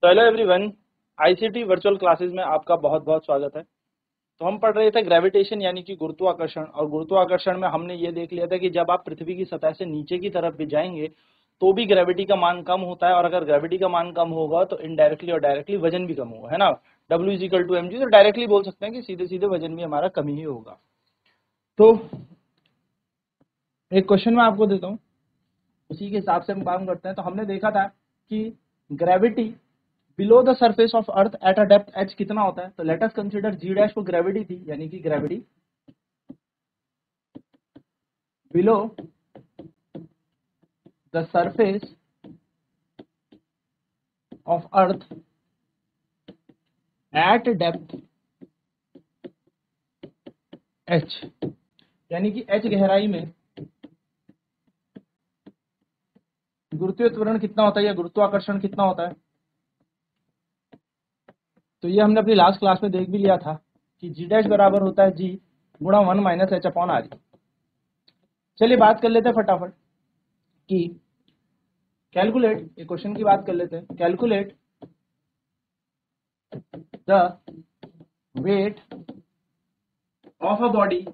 तो hello everyone, ICT virtual classes में आपका बहुत बहुत स्वागत है। तो हम पढ़ रहे थे ग्रेविटेशन यानी कि गुरुत्वाकर्षण, और गुरुत्वाकर्षण में हमने ये देख लिया था कि जब आप पृथ्वी की सतह से नीचे की तरफ भी जाएंगे तो भी ग्रेविटी का मान कम होता है, और अगर ग्रेविटी का मान कम होगा तो इनडायरेक्टली और डायरेक्टली वजन भी कम होगा, है ना। W is equal to m g, तो डायरेक्टली बोल सकते हैं कि सीधे सीधे वजन भी हमारा कम ही होगा। तो एक क्वेश्चन मैं आपको देता हूँ, उसी के हिसाब से हम काम करते हैं। तो हमने देखा था कि gravity below the surface of earth at a depth H कितना होता है। तो लेट अस कंसीडर जी डैश को ग्रेविटी थी, यानी कि gravity below the surface of earth at depth H, यानी कि एच गहराई में गुरुत्वीय त्वरण कितना होता है या गुरुत्वाकर्षण कितना होता है। तो ये हमने अपनी लास्ट क्लास में देख भी लिया था कि जी डैश बराबर होता है जी गुणा 1 माइनस एच अपॉन आर। चलिए बात कर लेते हैं फटाफट कि कैलकुलेट, एक क्वेश्चन की बात कर लेते हैं। Calculate the weight of a body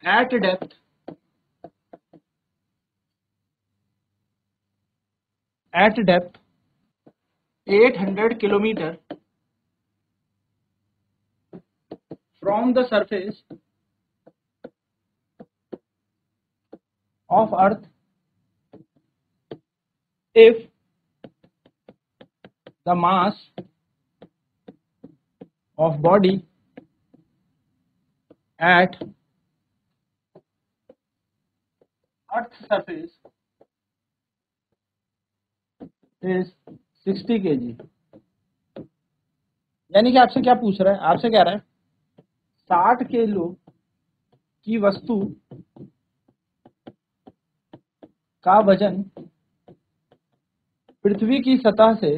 at depth 800 kilometer from the surface of earth if the mass of body at earth's surface is 60 kg। यानी कि आपसे क्या पूछ रहा है, आपसे कह रहा है 60 किलो की वस्तु का वजन पृथ्वी की सतह से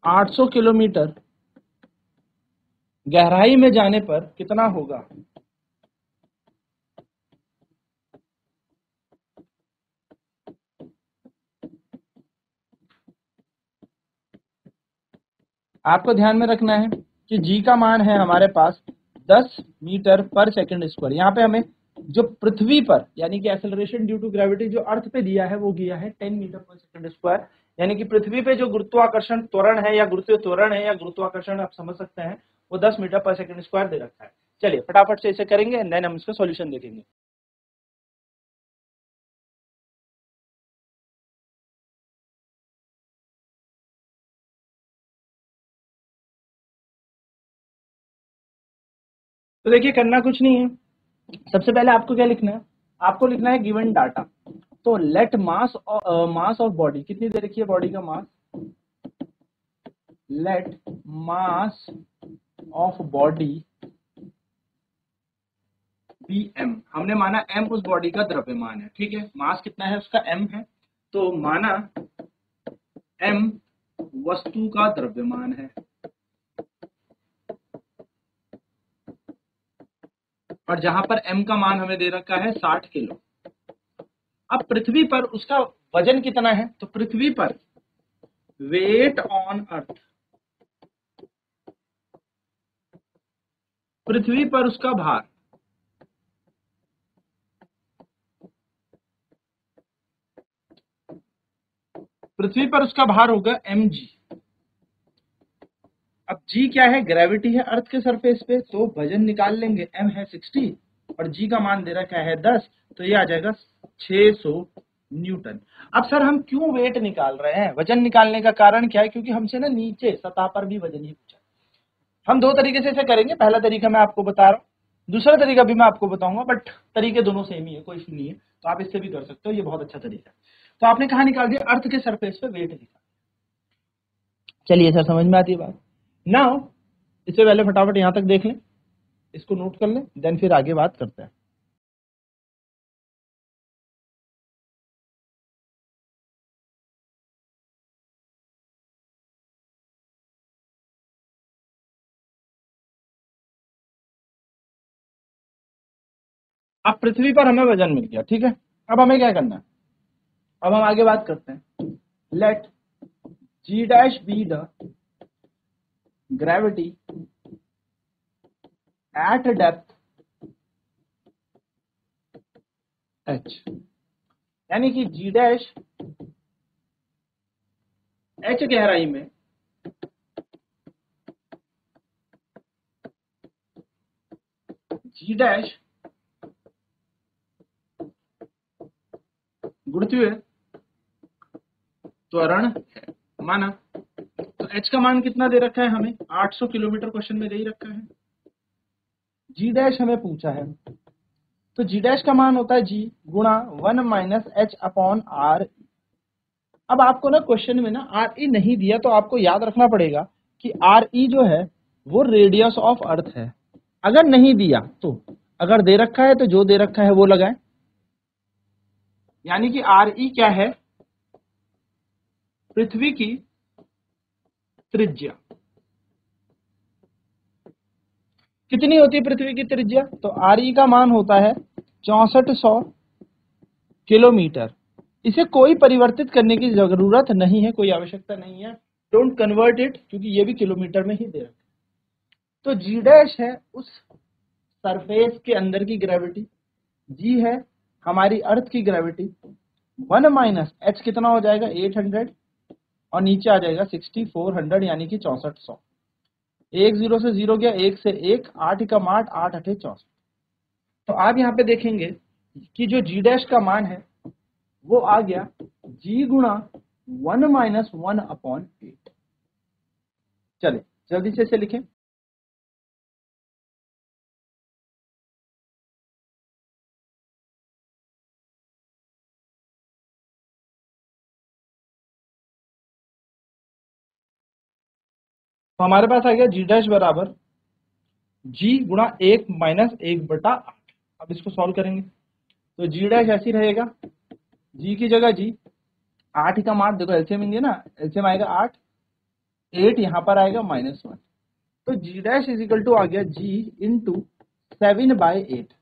800 किलोमीटर गहराई में जाने पर कितना होगा। आपको ध्यान में रखना है कि जी का मान है हमारे पास 10 मीटर पर सेकंड स्क्वायर। यहाँ पे हमें जो पृथ्वी पर यानी कि एक्सेलरेशन ड्यू टू ग्रेविटी जो अर्थ पे दिया है वो दिया है 10 मीटर पर सेकंड स्क्वायर। यानी कि पृथ्वी पे जो गुरुत्वाकर्षण त्वरण है या गुरुत्वीय त्वरण है या गुरुत्वाकर्षण आप समझ सकते हैं, वो 10 मीटर पर सेकंड स्क्वायर दे रखा है। चलिए फटाफट से इसे करेंगे एंड देन हम इसका सॉल्यूशन देखेंगे। तो देखिए करना कुछ नहीं है, सबसे पहले आपको क्या लिखना है, आपको लिखना है गिवन डाटा। तो let mass mass of body कितनी दे रखी है, बॉडी का mass. Let mass of body be M, हमने माना एम उस बॉडी का द्रव्यमान है, ठीक है। मास कितना है उसका, एम है, तो माना एम वस्तु का द्रव्यमान है, और जहां पर एम का मान हमें दे रखा है 60 किलो। अब पृथ्वी पर उसका वजन कितना है, तो पृथ्वी पर वेट ऑन अर्थ, पृथ्वी पर उसका भार, पृथ्वी पर उसका भार होगा एम जी। अब जी क्या है, ग्रेविटी है अर्थ के सरफेस पे, तो वजन निकाल लेंगे, एम है 60 और जी का मान दे रखा है 10, तो ये आ जाएगा 600 न्यूटन। अब सर हम क्यों वेट निकाल रहे हैं, वजन निकालने का कारण क्या है, क्योंकि हमसे ना नीचे सतह पर भी वजन ही पूछा। हम दो तरीके से इसे करेंगे, पहला तरीका मैं आपको बता रहा हूँ, दूसरा तरीका भी मैं आपको बताऊंगा, बट तरीके दोनों सेम ही है, कोई इशू नहीं है। तो आप इससे भी कर सकते हो, ये बहुत अच्छा तरीका है। तो आपने कहा निकाल दिया, अर्थ के सरफेस पे वेट निकाल। चलिए सर समझ में आती है बात। नाउ इससे पहले फटाफट यहां तक देख लें, इसको नोट कर लें, देन फिर आगे बात करते हैं। अब पृथ्वी पर हमें वजन मिल गया, ठीक है। अब हमें क्या करना है, अब हम आगे बात करते हैं। Late ji dash be the gravity eight depth H, यानी कि जी डैश एच गहराई में जी डैश गुरुत्वीय त्वरण है, माना। तो एच का मान कितना दे रखा है हमें, 800 किलोमीटर, क्वेश्चन में दे ही रखा है। जी डैश हमें पूछा है, तो जी डैश का मान होता है जी गुणा 1 माइनस एच अपॉन आर। अब आपको ना क्वेश्चन में ना आर ई नहीं दिया, तो आपको याद रखना पड़ेगा कि आर ई जो है वो रेडियस ऑफ अर्थ है। अगर नहीं दिया तो, अगर दे रखा है तो जो दे रखा है वो लगाएं, यानी कि आर ई क्या है, पृथ्वी की त्रिज्या। कितनी होती है पृथ्वी की त्रिज्या, तो आर ई का मान होता है 6400 किलोमीटर। इसे कोई परिवर्तित करने की जरूरत नहीं है, कोई आवश्यकता नहीं है, डोंट कन्वर्ट इट, क्योंकि ये भी किलोमीटर में ही दे रखा है। तो जी डैश है उस सरफेस के अंदर की ग्रेविटी, जी है हमारी अर्थ की ग्रेविटी, 1 माइनस एच कितना हो जाएगा 800, और नीचे आ जाएगा 6400, यानी कि 6400। एक जीरो से जीरो गया, एक से एक, 8 एकम 8, 8 अठे 64। तो आप यहाँ पे देखेंगे कि जो जी डैश का मान है वो आ गया जी गुणा 1 माइनस 1 अपॉन 8। चलिए जल्दी से इसे लिखें। तो हमारे पास आ गया जी डैश बराबर जी गुणा 1 माइनस 1/8। अब इसको सॉल्व करेंगे तो जी डैश ऐसी रहेगा, जी की जगह जी, 8 का मान देखो एलसीएम इंगे ना, एलसीएम आएगा 8, 8 यहाँ पर आएगा -1, तो जी डैश इज इक्वल टू आ गया जी इंटू 7/8।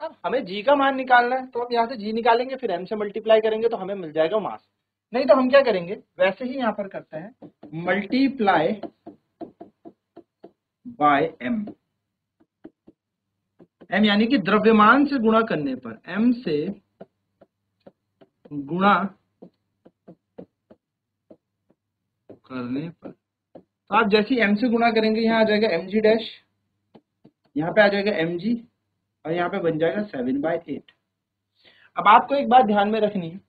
अब हमें जी का मान निकालना है, तो हम यहाँ से जी निकालेंगे, फिर एम से मल्टीप्लाई करेंगे तो हमें मिल जाएगा मास। नहीं तो हम क्या करेंगे, वैसे ही यहाँ पर करते हैं, मल्टीप्लाई बाय एम। एम यानी कि द्रव्यमान से गुणा करने पर, एम से गुणा करने पर, तो आप जैसे एम से गुणा करेंगे यहाँ आ जाएगा एम जी डैश, यहाँ पे आ जाएगा एम जी, और यहाँ पे बन जाएगा 7/8। अब आपको एक बात ध्यान में रखनी है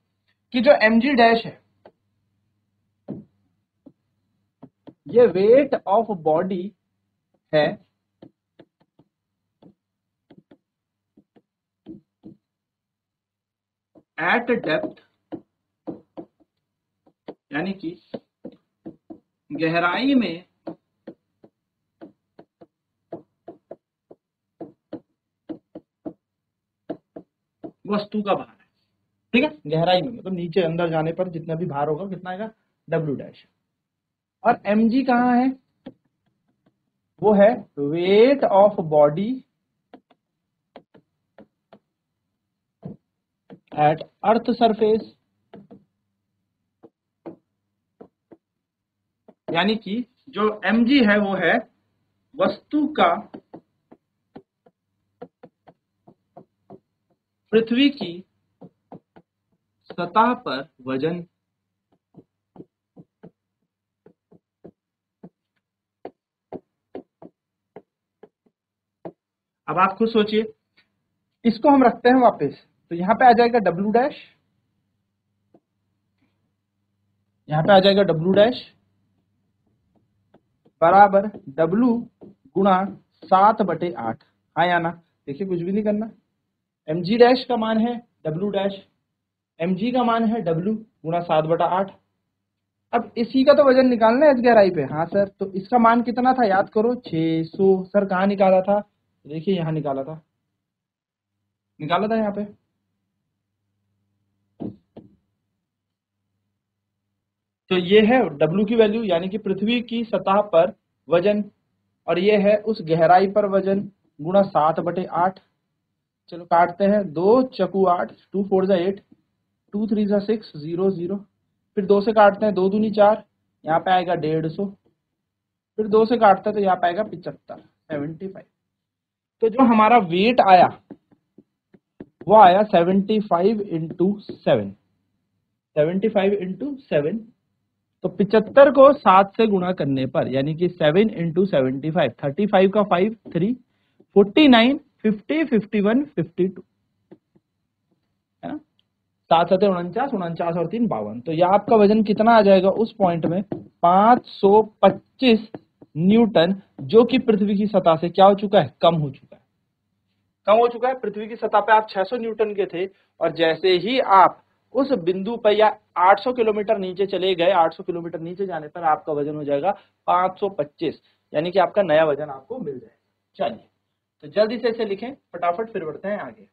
कि जो एम जी डैश है ये वेट ऑफ बॉडी है एट डेप्थ, यानी कि गहराई में वस्तु का भार है, ठीक है। गहराई में मतलब नीचे अंदर जाने पर जितना भी भार होगा कितना आएगा, डब्ल्यू डैश। और एम जी कहाँ है, वो है weight of body at earth surface, यानी कि जो एम जी है वो है वस्तु का पृथ्वी की सतह पर वजन। अब आप खुद सोचिए, इसको हम रखते हैं वापस, तो यहाँ पे आ जाएगा डब्ल्यू डैश, यहाँ पे आ जाएगा डब्ल्यू डैश बराबर डब्ल्यू गुणा 7/8। हाँ या ना, देखिए कुछ भी नहीं करना। एम जी डैश का मान है डब्ल्यू डैश, एम जी का मान है डब्ल्यू गुणा 7/8। अब इसी का तो वजन निकालना है एच गहराई पे। हाँ सर, तो इसका मान कितना था याद करो, 600। सर कहाँ निकाला था, देखिए यहाँ निकाला था, निकाला था यहाँ पे। तो ये है W की वैल्यू, यानी कि पृथ्वी की सतह पर वजन, और ये है उस गहराई पर वजन गुणा 7/8। चलो काटते हैं, 2 चकू 8, 2 4 जा 8, 2 3 जा 6, 0 0। फिर 2 से काटते हैं, 2 दूनी 4, यहाँ पे आएगा 150। फिर 2 से काटते हैं तो यहाँ पे आएगा 75, 75। तो जो हमारा वेट आया वो आया 75 इंटू 7, 75 इंटू 7। तो 75 को 7 से गुणा करने पर, यानी कि 7 इंटू 75, 35 का 5 3, 49, 50, 51, 52, है ना। 7 7 49, 49 और 3 52। तो यह आपका वजन कितना आ जाएगा उस पॉइंट में, 525 न्यूटन, जो कि पृथ्वी की सतह से क्या हो चुका है, कम हो चुका है। कम हो चुका है। पृथ्वी की सतह पे आप 600 न्यूटन के थे, और जैसे ही आप उस बिंदु पर या 800 किलोमीटर नीचे चले गए, 800 किलोमीटर नीचे जाने पर आपका वजन हो जाएगा 525, यानी कि आपका नया वजन आपको मिल जाएगा। चलिए, तो जल्दी से इसे लिखें फटाफट, फिर बढ़ते हैं आगे।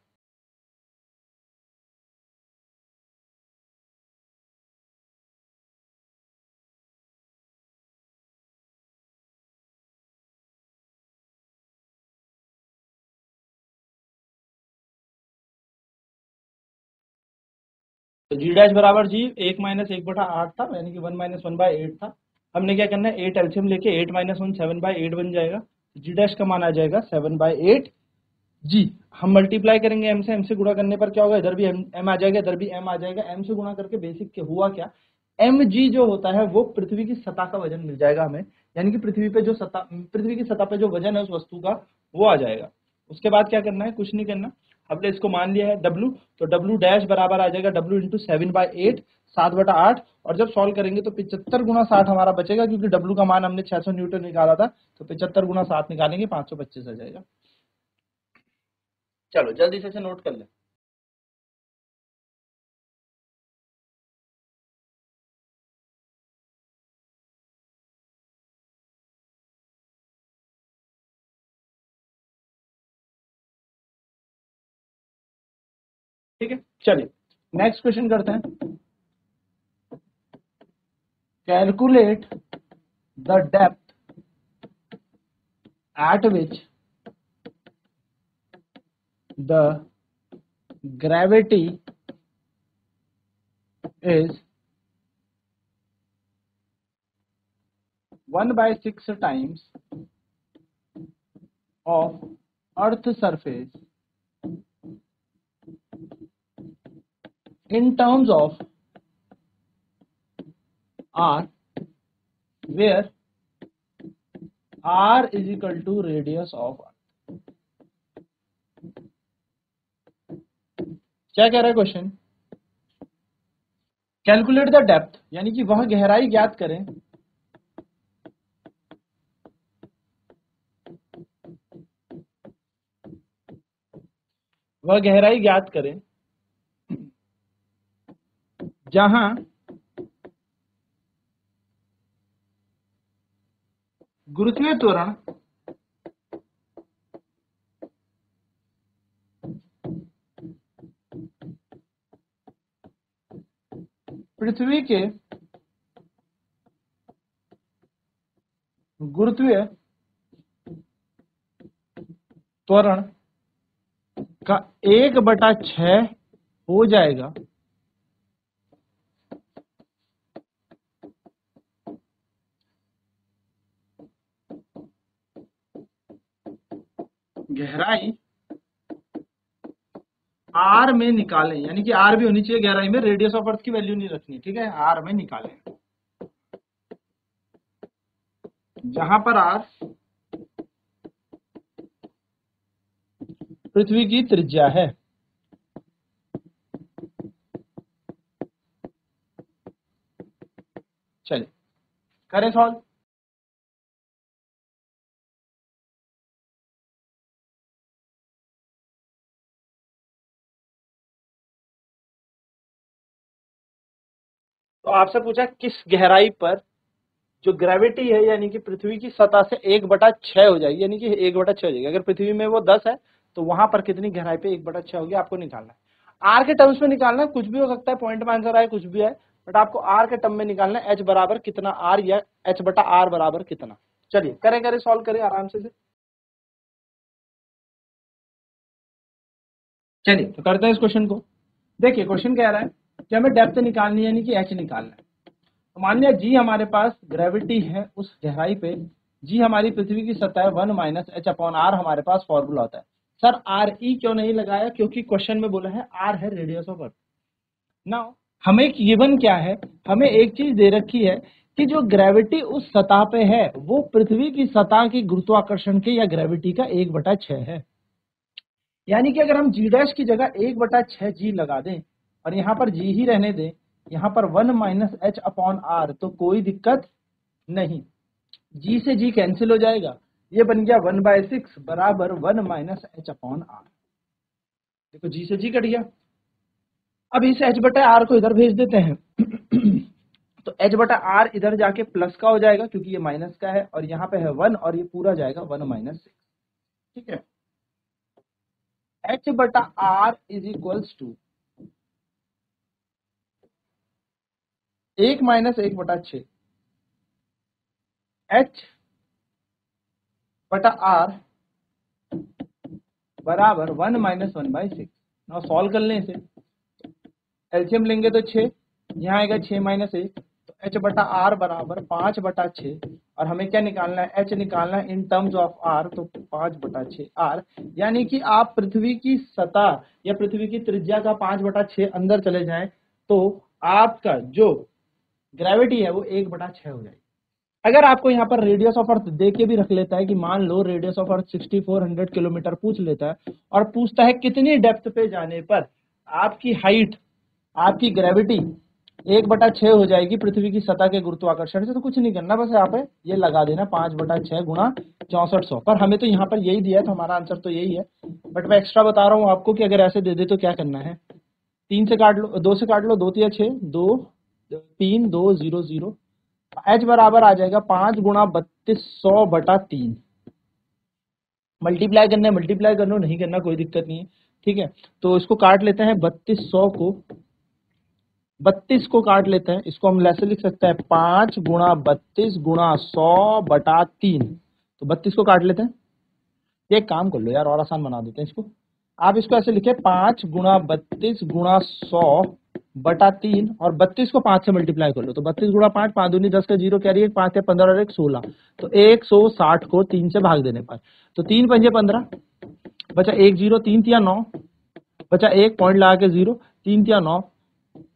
तो जी डैश बराबर जी 1 माइनस 1/8 था, यानी कि 1 माइनस 1/8 था। हमने क्या करना है, 8 एल्सियम लेके 8 माइनस 1 7/8 बन जाएगा। जी डैश का मान आ जाएगा 7/8 जी। हम मल्टीप्लाई करेंगे एम से गुणा करने पर क्या होगा, इधर भी एम आ जाएगा, इधर भी एम आ जाएगा। एम से गुणा करके बेसिक के हुआ क्या, एम जी जो होता है वो पृथ्वी की सतह का वजन मिल जाएगा हमें, यानी कि पृथ्वी की सतह पे जो वजन है उस वस्तु का वो आ जाएगा। उसके बाद क्या करना है, कुछ नहीं करना, हमने इसको मान लिया है डब्ल्यू। तो डब्ल्यू डैश बराबर आ जाएगा डब्ल्यू इंटू 7/8, 7/8। और जब सॉल्व करेंगे तो 75 गुना 60 हमारा बचेगा, क्योंकि डब्ल्यू का मान हमने 600 न्यूटन निकाला था। तो 75 गुना 7 निकालेंगे, 525 आ जाएगा। चलो जल्दी से इसे नोट कर ले। ठीक है, चलिए नेक्स्ट क्वेश्चन करते हैं। Calculate the depth eight which the gravity is 1/6 times of earth surface in terms of r, where r is equal to radius of earth। क्या कह रहा है क्वेश्चन, कैलकुलेट द डेप्थ, यानी कि वह गहराई ज्ञात करें वह गहराई ज्ञात करें जहां गुरुत्वीय त्वरण पृथ्वी के गुरुत्वीय त्वरण का 1/6 हो जाएगा। गहराई आर में निकालें, यानी कि आर भी होनी चाहिए गहराई में, रेडियस ऑफ अर्थ की वैल्यू नहीं रखनी, ठीक है। आर में निकालें जहां पर आर पृथ्वी की त्रिज्या है। चलिए करें सॉल्व। तो आपसे पूछा किस गहराई पर जो ग्रेविटी है, यानी कि पृथ्वी की सतह से 1/6 हो जाएगी, यानी कि 1/6 हो जाएगी। अगर पृथ्वी में वो 10 है तो वहां पर कितनी गहराई पे 1/6 होगी, आपको निकालना है। आर के टर्म्स में निकालना है, कुछ भी हो सकता है, पॉइंट में आंसर आए, कुछ भी है, बट आपको आर के टर्म में निकालना है, एच बराबर कितना आर या h/r बराबर कितना। चलिए करें सॉल्व करें आराम से। चलिए तो करते हैं इस क्वेश्चन को। देखिए क्वेश्चन कह रहा है कि हमें डेप्थ निकालनी है, यानी कि एच निकालना है। तो मान लिया जी हमारे पास ग्रेविटी है उस गहराई पे, जी हमारी पृथ्वी की सतह है, 1 - h/r हमारे पास फॉर्मूला होता है। सर आर ई क्यों नहीं लगाया? क्योंकि क्वेश्चन में बोला है आर है रेडियस ऑफ अर्थ। नाउ हमें गिवन क्या है, हमें एक चीज दे रखी है कि जो ग्रेविटी उस सतह पे है वो पृथ्वी की सतह की गुरुत्वाकर्षण के या ग्रेविटी का 1/6 है। यानी कि अगर हम जी डैश की जगह 1/6 जी लगा दें और यहाँ पर जी ही रहने दें, यहाँ पर 1 - h/r, तो कोई दिक्कत नहीं, जी से जी कैंसिल हो जाएगा, ये बन गया 1/6 बराबर 1 - h/r। देखो जी से जी कट गया। अब इस h/r को इधर भेज देते हैं तो h/r इधर जाके प्लस का हो जाएगा क्योंकि ये माइनस का है, और यहाँ पे है 1 और ये पूरा जाएगा 1 - 6। ठीक है, h/r is equals to 1 - 1/6 h/r बराबर 1 - 1/6। नाउ सॉल्व कर लें इसे, एलसीएम लेंगे तो 6, यहाँ आएगा 6 - 1, तो h/r बराबर 5/6, और हमें क्या निकालना है, h निकालना है इन टर्म्स ऑफ r, तो 5/6 r। यानी कि आप पृथ्वी की सतह या पृथ्वी की त्रिज्या का 5/6 अंदर चले जाएं तो आपका जो ग्रेविटी है वो 1/6 हो जाएगी। अगर आपको यहाँ पर रेडियस ऑफ अर्थ दे के भी रख लेता है कि मान लो रेडियस ऑफ अर्थ 6400 किलोमीटर पूछ लेता है और पूछता है कितनी डेप्थ पे जाने पर आपकी हाइट, आपकी ग्रेविटी 1/6 हो जाएगी पृथ्वी की सतह के गुरुत्वाकर्षण से, तो कुछ नहीं करना, बस यहाँ पे ये लगा देना 5/6 गुणा 6400। पर हमें तो यहाँ पर यही दिया है तो हमारा आंसर तो यही है, बट मैं एक्स्ट्रा बता रहा हूँ आपको कि अगर ऐसे दे दे तो क्या करना है, 3 से काट लो, 2 से काट लो, 2 × 6, 2 3 2 0 0, h बराबर आ जाएगा 5 गुणा 3200/3। मल्टीप्लाई करना है मल्टीप्लाई कर लो, नहीं करना कोई दिक्कत नहीं है। ठीक है, तो इसको काट लेते हैं, 3200 को 32 को काट लेते हैं, इसको हम ऐसे लिख सकते हैं 5 गुणा 32 गुणा 100/3। तो 32 को काट लेते हैं, ये एक काम कर लो यार और आसान बना देते हैं इसको, आप इसको ऐसे लिखे 5 गुणा 32 गुणा 100/3, और 32 को 5 से मल्टीप्लाई कर लो, तो 32 गुणा 5, 5 दूनी 10 का 0 कैरी, 1 5 है 15 और 1 16, तो 160 को 3 से भाग देने पर, तो 3 पंजे 15, बचा 1 0, 3 तिया 9, बचा 1 पॉइंट लगा के 0, 3 तिया 9,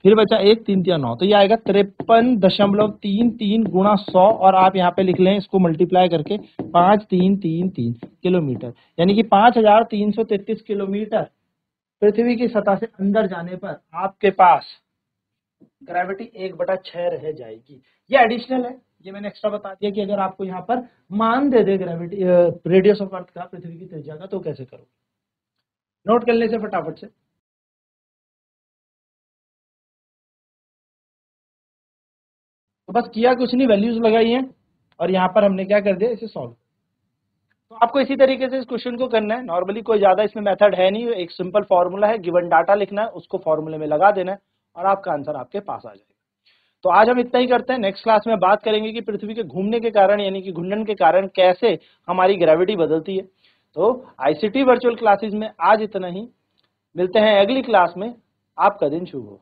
फिर बचा 1 3 तिया 9, तो ये आएगा 53.33 गुणा 100, और आप यहाँ पे लिख लें इसको मल्टीप्लाई करके 5333 किलोमीटर, यानी कि 5333 किलोमीटर पृथ्वी की सतह से अंदर जाने पर आपके पास ग्रेविटी 1/6 रह जाएगी। ये एडिशनल है, ये मैंने एक्स्ट्रा बता दिया कि अगर आपको यहाँ पर मान दे दे ग्रेविटी रेडियस ऑफ अर्थ का पृथ्वी की त्रिज्या का, तो कैसे करोगे, नोट कर ले से फटाफट से। तो बस किया कुछ नहीं, वैल्यूज लगाई हैं और यहाँ पर हमने क्या कर दिया, इसे सॉल्व। तो आपको इसी तरीके से इस क्वेश्चन को करना है, नॉर्मली कोई ज्यादा इसमें मेथड है नहीं, एक सिंपल फॉर्मूला है, गिवन डाटा लिखना है, उसको फॉर्मूले में लगा देना है और आपका आंसर आपके पास आ जाएगा। तो आज हम इतना ही करते हैं, नेक्स्ट क्लास में बात करेंगे कि पृथ्वी के घूमने के कारण यानी कि घूर्णन के कारण कैसे हमारी ग्रेविटी बदलती है। तो आईसीटी वर्चुअल क्लासेस में आज इतना ही, मिलते हैं अगली क्लास में, आपका दिन शुभ हो।